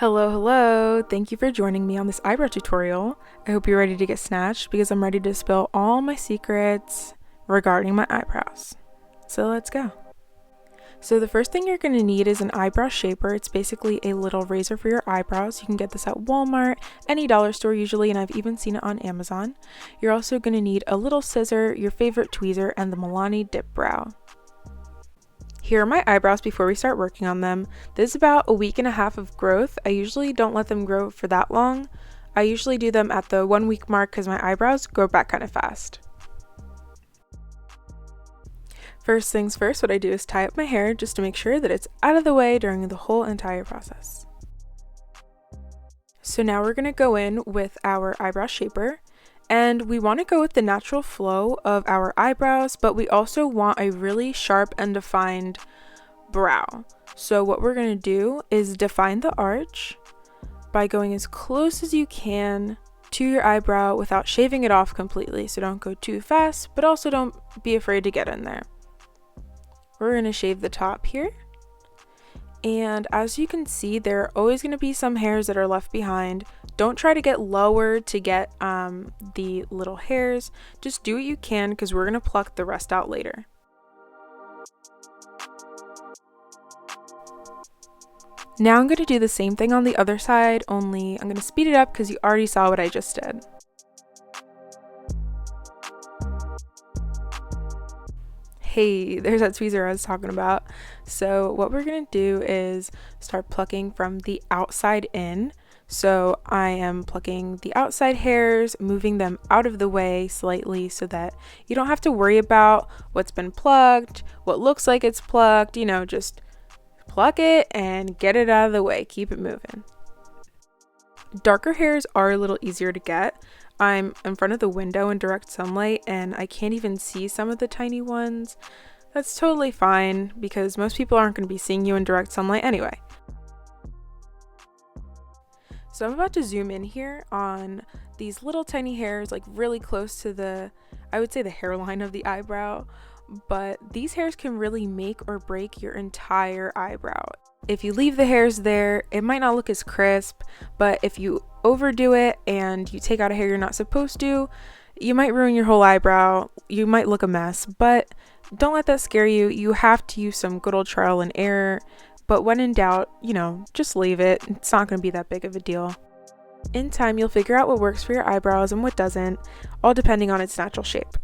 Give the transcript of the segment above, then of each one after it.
Hello, thank you for joining me on this eyebrow tutorial. I hope you're ready to get snatched because I'm ready to spill all my secrets regarding my eyebrows. So let's go. So the first thing you're going to need is an eyebrow shaper. It's basically a little razor for your eyebrows. You can get this at Walmart, any dollar store usually, and I've even seen it on Amazon. You're also going to need a little scissor, your favorite tweezer, and the Milani Dip Brow. Here are my eyebrows before we start working on them. This is about a week and a half of growth. I usually don't let them grow for that long. I usually do them at the 1 week mark because my eyebrows grow back kind of fast. First things first, what I do is tie up my hair just to make sure that it's out of the way during the whole entire process. So now we're going to go in with our eyebrow shaper. And we want to go with the natural flow of our eyebrows, but we also want a really sharp and defined brow. So what we're going to do is define the arch by going as close as you can to your eyebrow without shaving it off completely. So don't go too fast, but also don't be afraid to get in there. We're going to shave the top here. And as you can see, there are always going to be some hairs that are left behind. Don't try to get lower to get the little hairs. Just do what you can because we're going to pluck the rest out later. Now I'm going to do the same thing on the other side, only I'm going to speed it up because you already saw what I just did. Hey, there's that tweezer I was talking about. So what we're going to do is start plucking from the outside in. So I am plucking the outside hairs, moving them out of the way slightly so that you don't have to worry about what's been plucked, what looks like it's plucked, just pluck it and get it out of the way. Keep it moving. Darker hairs are a little easier to get. I'm in front of the window in direct sunlight and I can't even see some of the tiny ones. That's totally fine because most people aren't going to be seeing you in direct sunlight anyway. So I'm about to zoom in here on these little tiny hairs, like really close to I would say the hairline of the eyebrow, but these hairs can really make or break your entire eyebrow. If you leave the hairs there, it might not look as crisp, but if you overdo it and you take out a hair you're not supposed to, you might ruin your whole eyebrow. You might look a mess, but don't let that scare you. You have to use some good old trial and error, but when in doubt, just leave it. It's not going to be that big of a deal. In time, you'll figure out what works for your eyebrows and what doesn't, all depending on its natural shape.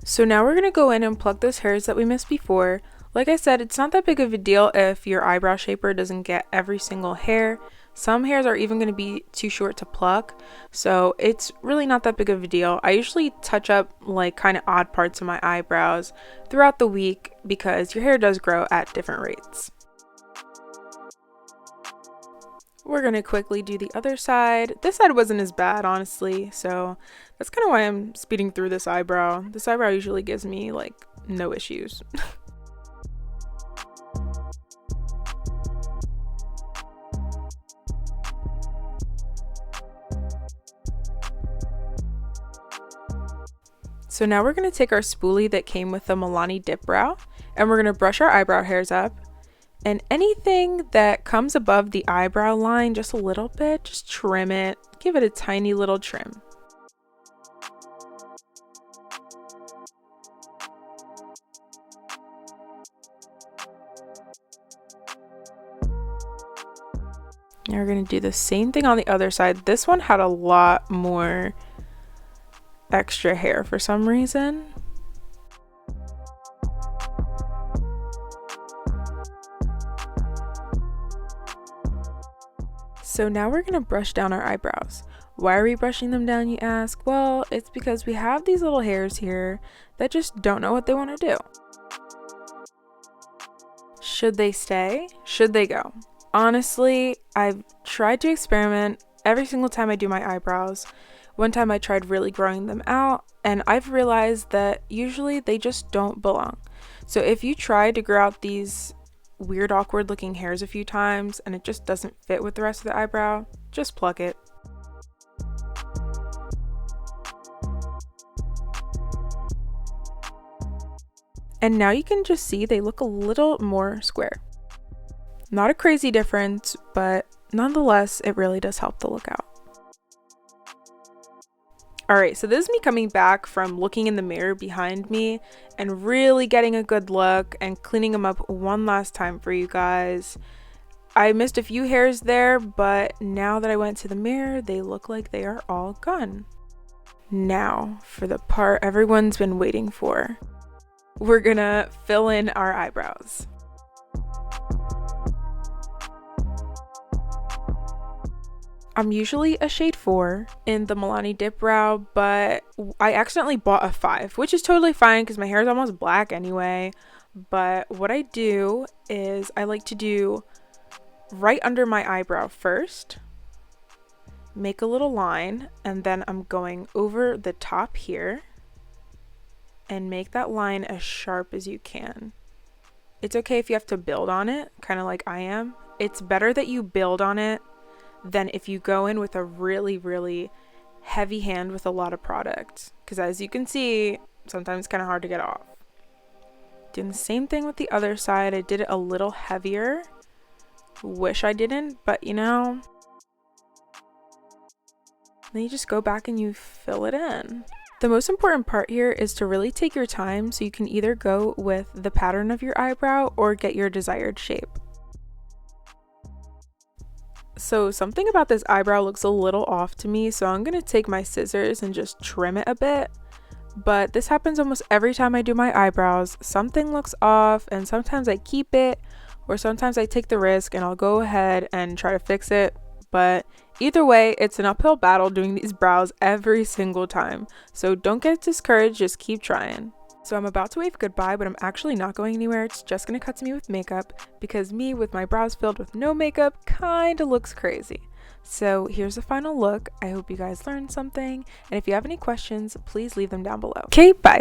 So now we're going to go in and pluck those hairs that we missed before. Like I said, it's not that big of a deal if your eyebrow shaper doesn't get every single hair. Some hairs are even going to be too short to pluck, so it's really not that big of a deal. I usually touch up like kind of odd parts of my eyebrows throughout the week because your hair does grow at different rates. We're going to quickly do the other side. This side wasn't as bad, honestly, so that's kind of why I'm speeding through this eyebrow. This eyebrow usually gives me like no issues. So now we're going to take our spoolie that came with the Milani Dip Brow and we're going to brush our eyebrow hairs up. And anything that comes above the eyebrow line just a little bit, just trim it. Give it a tiny little trim. Now we're going to do the same thing on the other side. This one had a lot more extra hair for some reason. So now we're going to brush down our eyebrows. Why are we brushing them down, you ask? Well, it's because we have these little hairs here that just don't know what they want to do. Should they stay? Should they go? Honestly, I've tried to experiment every single time I do my eyebrows. One time I tried really growing them out and I've realized that usually they just don't belong. So if you try to grow out these weird awkward looking hairs a few times and it just doesn't fit with the rest of the eyebrow, just pluck it. And now you can just see they look a little more square. Not a crazy difference, but nonetheless, it really does help the look out. Alright, so this is me coming back from looking in the mirror behind me and really getting a good look and cleaning them up one last time for you guys. I missed a few hairs there, but now that I went to the mirror, they look like they are all gone. Now, for the part everyone's been waiting for. We're gonna fill in our eyebrows. I'm usually a shade 4 in the Milani Dip Brow, but I accidentally bought a 5, which is totally fine because my hair is almost black anyway. But what I do is I like to do right under my eyebrow first, make a little line, and then I'm going over the top here and make that line as sharp as you can. It's okay if you have to build on it, kind of like I am. It's better that you build on it than if you go in with a really heavy hand with a lot of product, because as you can see, sometimes it's kind of hard to get off. Doing the same thing with the other side. I did it a little heavier. Wish I didn't, but you know, then you just go back and you fill it in. The most important part here is to really take your time so you can either go with the pattern of your eyebrow or get your desired shape. So something about this eyebrow looks a little off to me, so I'm going to take my scissors and just trim it a bit. But this happens almost every time I do my eyebrows. Something looks off and sometimes I keep it, or sometimes I take the risk and I'll go ahead and try to fix it. But either way, it's an uphill battle doing these brows every single time. So don't get discouraged, just keep trying. So I'm about to wave goodbye, but I'm actually not going anywhere. It's just gonna cut to me with makeup because me with my brows filled with no makeup kinda looks crazy. So here's the final look. I hope you guys learned something, and if you have any questions, please leave them down below. Okay, bye.